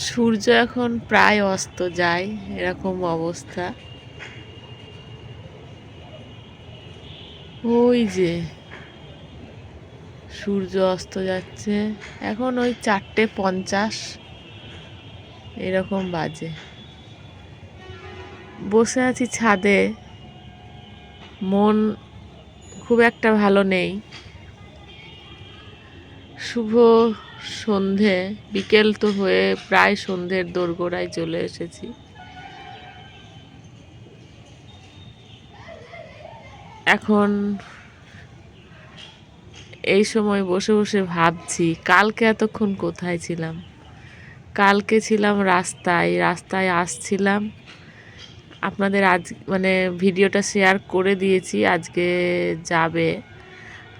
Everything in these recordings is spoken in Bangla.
সূর্য এখন প্রায় অস্ত যায়, এরকম অবস্থা। ওই যে সূর্য অস্ত যাচ্ছে, এখন ওই 4:50 এরকম বাজে। বসে আছি ছাদে, মন খুব একটা ভালো নেই। শুভ সন্ধে, বিকেল তো হয়ে প্রায় সন্ধ্যের দোরগোড়ায় চলে এসেছি। এখন এই সময় বসে বসে ভাবছি কালকে এতক্ষণ কোথায় ছিলাম। কালকে ছিলাম রাস্তায় আসছিলাম। আপনাদের আজ মানে ভিডিওটা শেয়ার করে দিয়েছি, আজকে যাবে।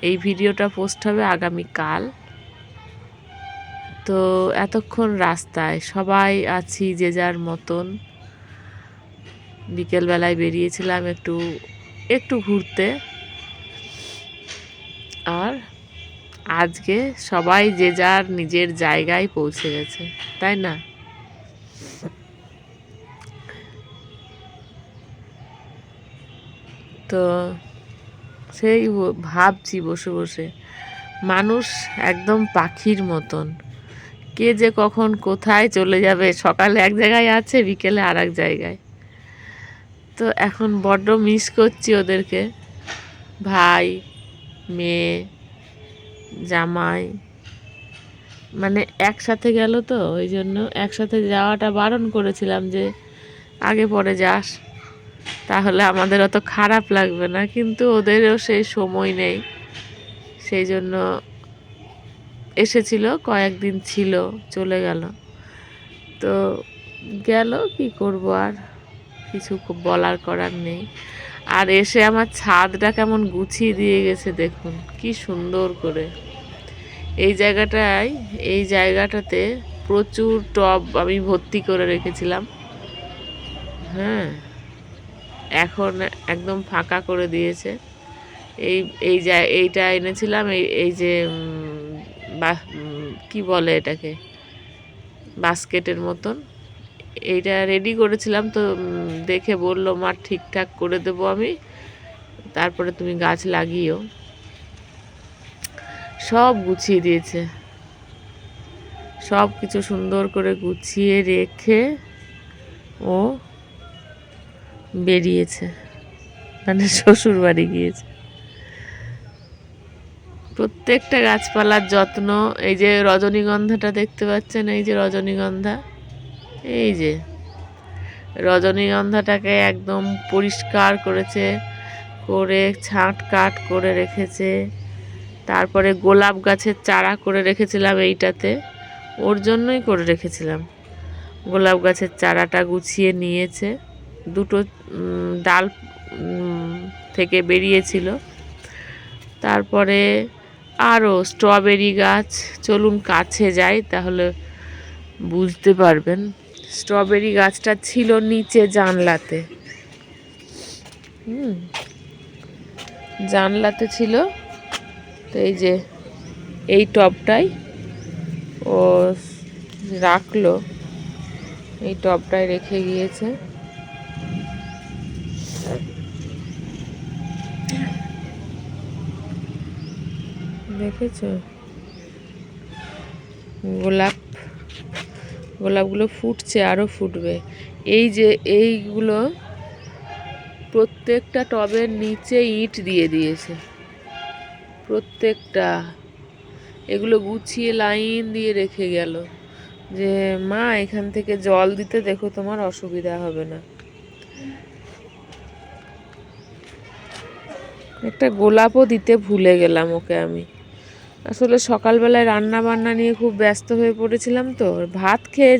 এই ভিডিওটা পোস্ট হবে আগামীকাল। তো এতক্ষণ রাস্তায় সবাই আছি যে যার মতন। বিকেলবেলায় বেরিয়েছিলাম একটু ঘুরতে, আর আজকে সবাই যে যার নিজের জায়গায় পৌঁছে গেছে, তাই না? তো সেই ভাবছি বসে বসে, মানুষ একদম পাখির মতন, কে যে কখন কোথায় চলে যাবে, সকালে এক জায়গায় আছে, বিকেলে আর এক জায়গায়। তো এখন বড্ড মিস করছি ওদেরকে, ভাই, মেয়ে, জামাই, মানে একসাথে গেল তো ওই জন্য একসাথে যাওয়াটা বারণ করেছিলাম যে আগে পরে যাস, তাহলে আমাদের অত খারাপ লাগবে না, কিন্তু ওদেরও সেই সময় নেই। সেই জন্য এসেছিল, কয়েকদিন ছিল, চলে গেল। তো গেল, কি করব, আর কিছু বলার করার নেই। আর এসে আমার ছাদটা কেমন গুছিয়ে দিয়ে গেছে দেখুন, কি সুন্দর করে। এই জায়গাটাতে প্রচুর টব আমি ভর্তি করে রেখেছিলাম। হ্যাঁ, এখন একদম ফাঁকা করে দিয়েছে। এইটা এনেছিলাম, এই যে কি বলে এটাকে, বাস্কেটের মতন, এইটা রেডি করেছিলাম। তো দেখে বললো মা ঠিকঠাক করে দেবো আমি, তারপরে তুমি গাছ লাগিও। সব গুছিয়ে দিয়েছে, সব কিছু সুন্দর করে গুছিয়ে রেখে ও বেরিয়েছে, মানে শ্বশুর বাড়ি গিয়েছে। প্রত্যেকটা গাছপালার যত্ন, এই যে রজনীগন্ধাটা দেখতে পাচ্ছেন, এই যে রজনীগন্ধা, এই যে রজনীগন্ধাটাকে একদম পরিষ্কার করেছে, করে ছাঁট কাট করে রেখেছে। তারপরে গোলাপ গাছের চারা করে রেখেছিলাম এইটাতে, ওর জন্যই করে রেখেছিলাম। গোলাপ গাছের চারাটা গুছিয়ে নিয়েছে, দুটো ডাল থেকে বেরিয়েছিল। তারপরে আরও স্ট্রবেরি গাছ, চলুন কাছে যাই তাহলে বুঝতে পারবেন। স্ট্রবেরি গাছটা ছিল নিচে জানলাতে, জানলাতে ছিল। তো এই যে এই টবটাই ও রাখলো, এই টবটায় রেখে গিয়েছে। দেখেছো, গোলাপগুলো ফুটছে, আরও ফুটবে। এই যে এইগুলো প্রত্যেকটা টবের নিচে ইট দিয়ে দিয়েছে, প্রত্যেকটা। এগুলো গুছিয়ে লাইন দিয়ে রেখে গেল যে মা এখান থেকে জল দিতে দেখো, তোমার অসুবিধা হবে না। একটা গোলাপও দিতে ভুলে গেলাম ওকে আমি। আসলে সকালবেলায় রান্না বান্না নিয়ে খুব ব্যস্ত হয়ে পড়েছিলাম, তো ভাত খেয়ে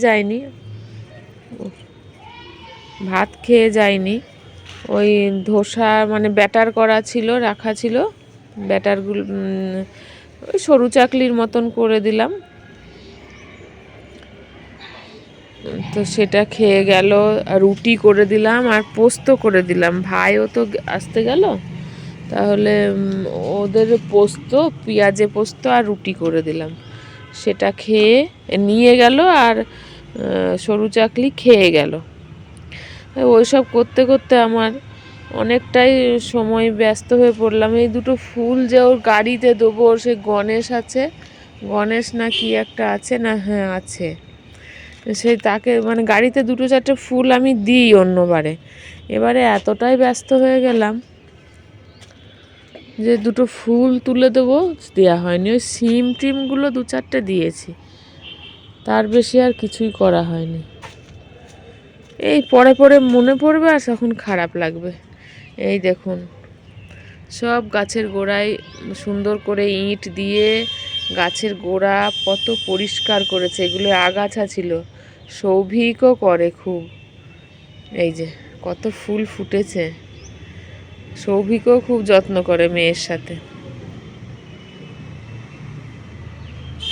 যায়নি। ওই ধোসা মানে ব্যাটার করা ছিল, রাখা ছিল, ব্যাটারগুলো ওই সরু চাকলির মতন করে দিলাম। তো সেটা খেয়ে গেল। রুটি করে দিলাম আর পোস্ত করে দিলাম, ভাইও তো আসতে গেল, তাহলে ওদের পোস্ত, পেঁয়াজে পোস্ত আর রুটি করে দিলাম। সেটা খেয়ে নিয়ে গেল। আর সরু চাকলি খেয়ে গেল। ওইসব করতে করতে আমার অনেকটাই সময় ব্যস্ত হয়ে পড়লাম। এই দুটো ফুল যে ওর গাড়িতে দেবো, সে গণেশ আছে, গণেশ না কি একটা আছে না, হ্যাঁ আছে, সেই তাকে মানে গাড়িতে 2-4টে ফুল আমি দিই অন্যবারে, এবারে এতটাই ব্যস্ত হয়ে গেলাম যে দুটো ফুল তুলে দেবো, দেওয়া হয়নি। ওই সিম টিমগুলো 2-4টে দিয়েছি, তার বেশি আর কিছুই করা হয়নি। এই পরে পরে মনে পড়বে আর তখন খারাপ লাগবে। এই দেখুন সব গাছের গোড়ায় সুন্দর করে ইট দিয়ে গাছের গোড়া কত পরিষ্কার করেছে। এগুলো আগাছা ছিল, সৌভিকও করে খুব। এই যে কত ফুল ফুটেছে, সৌভিকও খুব যত্ন করে মেয়ের সাথে।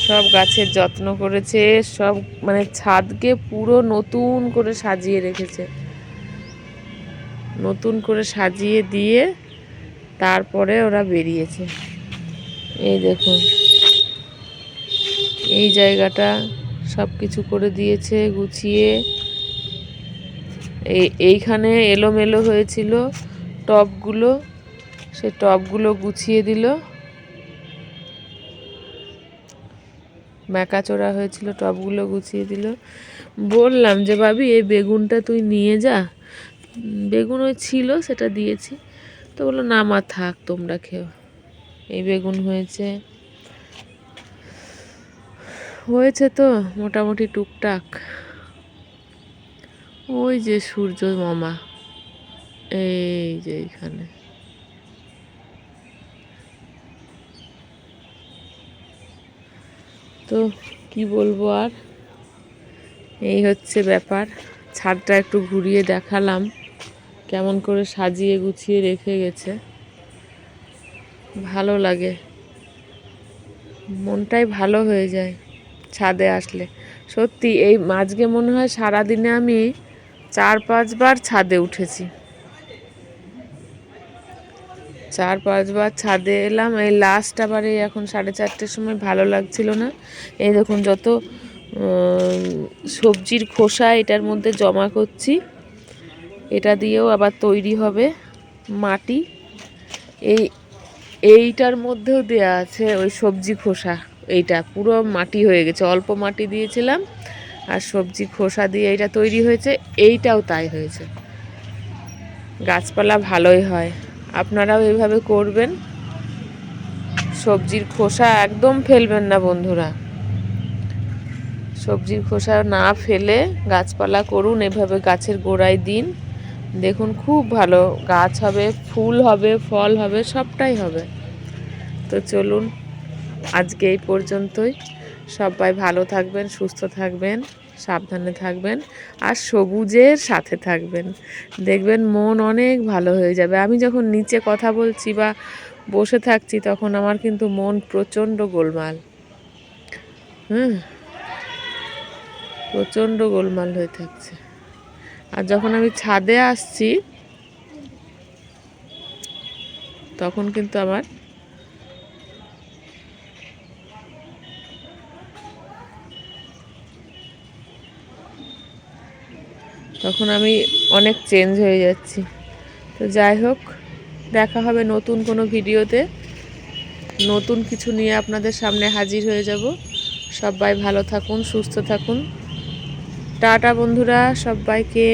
সব গাছের যত্ন করেছে, সব মানে ছাদকে পুরো নতুন করে সাজিয়ে রেখেছে। নতুন করে সাজিয়ে দিয়ে তারপরে ওরা বেরিয়েছে। এই দেখুন এই জায়গাটা সব কিছু করে দিয়েছে গুছিয়ে। এইখানে এলোমেলো হয়েছিল টবগুলো, সে টবগুলো গুছিয়ে দিল। ম্যাকাচোরা হয়েছিল, টবগুলো গুছিয়ে দিল। বললাম যে ভাবি এই বেগুনটা তুই নিয়ে যা, বেগুন ওই ছিল সেটা দিয়েছি। তো বললো না মা থাক, তোমরা খেও। এই বেগুন হয়েছে, হয়েছে তো মোটামুটি টুকটাক। ওই যে সূর্য মামা, এই যে এইখানে। তো কি বলবো আর, এই হচ্ছে ব্যাপার। ছাদটা একটু ঘুরিয়ে দেখালাম কেমন করে সাজিয়ে গুছিয়ে রেখে গেছে। ভালো লাগে, মনটাই ভালো হয়ে যায় ছাদে আসলে। সত্যি এই আজকে মনে হয় সারাদিনে আমি 4-5 বার ছাদে উঠেছি, 4-5 বার ছাদে এলাম। এই লাস্ট আবার এই এখন 4:30-র সময় ভালো লাগছিল না। এই দেখুন যত সবজির খোসা এটার মধ্যে জমা করছি, এটা দিয়েও আবার তৈরি হবে মাটি। এইটার মধ্যেও দেয়া আছে ওই সবজি খোসা, এইটা পুরো মাটি হয়ে গেছে। অল্প মাটি দিয়েছিলাম আর সবজি খোসা দিয়ে এইটা তৈরি হয়েছে, এইটাও তাই হয়েছে। গাছপালা ভালোই হয়, আপনারাও এইভাবে করবেন। সবজির খোসা একদম ফেলবেন না বন্ধুরা, সবজির খোসা না ফেলে গাছপালা করুন, এভাবে গাছের গোড়ায় দিন, দেখুন খুব ভালো গাছ হবে, ফুল হবে, ফল হবে, সবটাই হবে। তো চলুন আজকে এই পর্যন্তই। সবাই ভালো থাকবেন, সুস্থ থাকবেন, সাবধানে থাকবেন আর সবুজের সাথে থাকবেন, দেখবেন মন অনেক ভালো হয়ে যাবে। আমি যখন নিচে কথা বলছি বা বসে থাকছি তখন আমার কিন্তু মন প্রচণ্ড গোলমাল, প্রচণ্ড গোলমাল হয়ে থাকছে। আর যখন আমি ছাদে আসছি তখন কিন্তু আমার আমি অনেক চেঞ্জ হয়ে যাচ্ছি। তো যাই হোক, দেখা হবে নতুন কোনো ভিডিওতে, নতুন কিছু নিয়ে আপনাদের সামনে হাজির হয়ে যাব। সবাই ভালো থাকুন, সুস্থ থাকুন। টাটা বন্ধুরা সবাইকে।